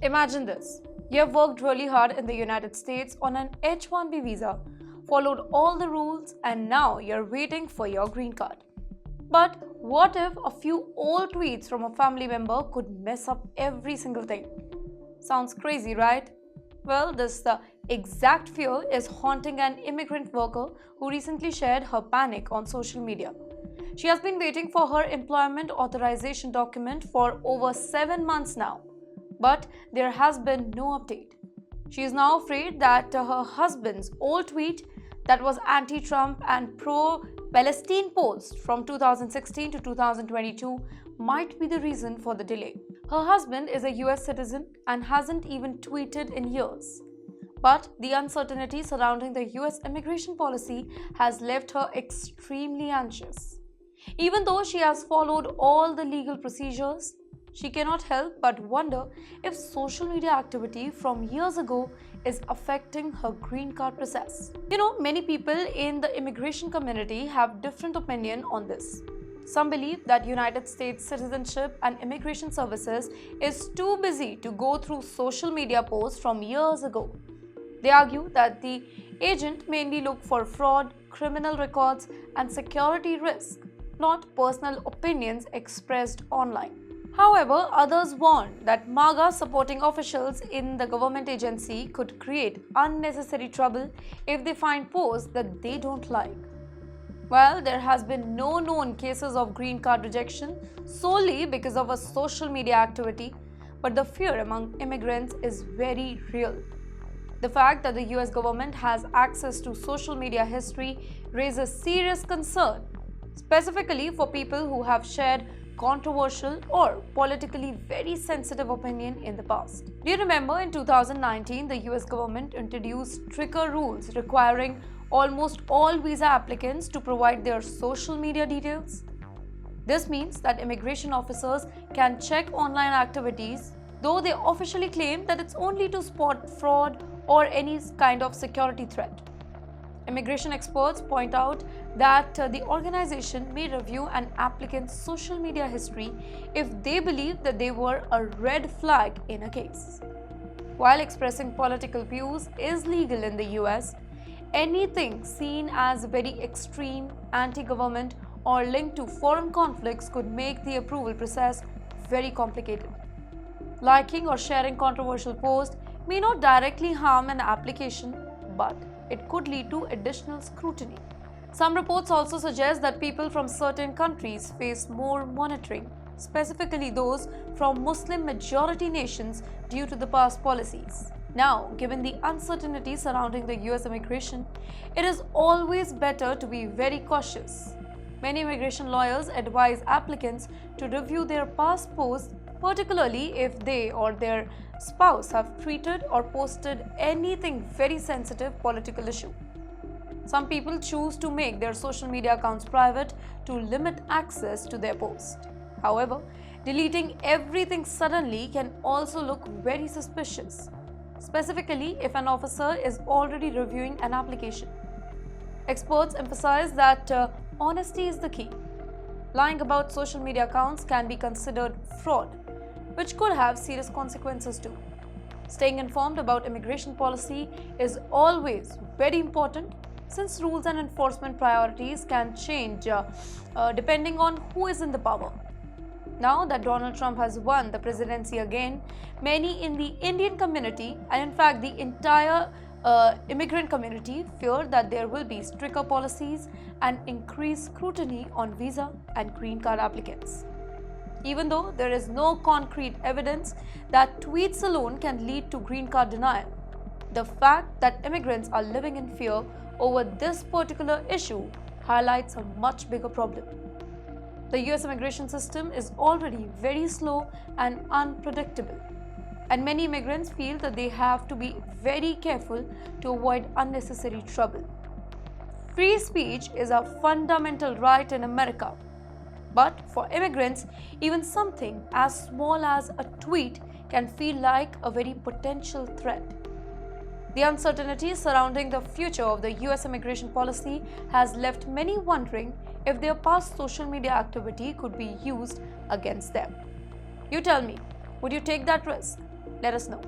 Imagine this. You have worked really hard in the United States on an H-1B visa, followed all the rules, and now you're waiting for your green card. But what if a few old tweets from a family member could mess up every single thing? Sounds crazy, right? Well, this exact fear is haunting an immigrant worker who recently shared her panic on social media. She has been waiting for her employment authorization document for over 7 months now, but there has been no update. She is now afraid that her husband's old tweet that was anti-Trump and pro-Palestine post from 2016 to 2022 might be the reason for the delay. Her husband is a US citizen and hasn't even tweeted in years. But the uncertainty surrounding the US immigration policy has left her extremely anxious. Even though she has followed all the legal procedures, she cannot help but wonder if social media activity from years ago is affecting her green card process. Many people in the immigration community have different opinion on this. Some believe that United States Citizenship and Immigration Services is too busy to go through social media posts from years ago. They argue that the agent mainly look for fraud, criminal records, and security risk, not personal opinions expressed online. However, others warn that MAGA supporting officials in the government agency could create unnecessary trouble if they find posts that they don't like. Well, there has been no known cases of green card rejection solely because of a social media activity, but the fear among immigrants is very real. The fact that the US government has access to social media history raises serious concern, specifically for people who have shared controversial or politically very sensitive opinion in the past. Do you remember in 2019 the US government introduced stricter rules requiring almost all visa applicants to provide their social media details? This means that immigration officers can check online activities, though they officially claim that it's only to spot fraud or any kind of security threat. Immigration experts point out that the organization may review an applicant's social media history if they believe that they were a red flag in a case. While expressing political views is legal in the US, anything seen as very extreme, anti-government, or linked to foreign conflicts could make the approval process very complicated. Liking or sharing controversial posts may not directly harm an application, but it could lead to additional scrutiny. Some reports also suggest that people from certain countries face more monitoring, specifically those from Muslim-majority nations due to the past policies. Now, given the uncertainty surrounding the US immigration, it is always better to be very cautious. Many immigration lawyers advise applicants to review their past posts, particularly if they or their spouse have tweeted or posted anything very sensitive political issue. Some people choose to make their social media accounts private to limit access to their post. However, deleting everything suddenly can also look very suspicious, specifically if an officer is already reviewing an application. Experts emphasize that honesty is the key. Lying about social media accounts can be considered fraud, which could have serious consequences too. Staying informed about immigration policy is always very important since rules and enforcement priorities can change depending on who is in the power. Now that Donald Trump has won the presidency again, many in the Indian community and in fact the entire immigrant community fear that there will be stricter policies and increased scrutiny on visa and green card applicants. Even though there is no concrete evidence that tweets alone can lead to green card denial, the fact that immigrants are living in fear over this particular issue highlights a much bigger problem. The US immigration system is already very slow and unpredictable, and many immigrants feel that they have to be very careful to avoid unnecessary trouble. Free speech is a fundamental right in America, but for immigrants, even something as small as a tweet can feel like a very potential threat. The uncertainty surrounding the future of the US immigration policy has left many wondering if their past social media activity could be used against them. You tell me, would you take that risk? Let us know.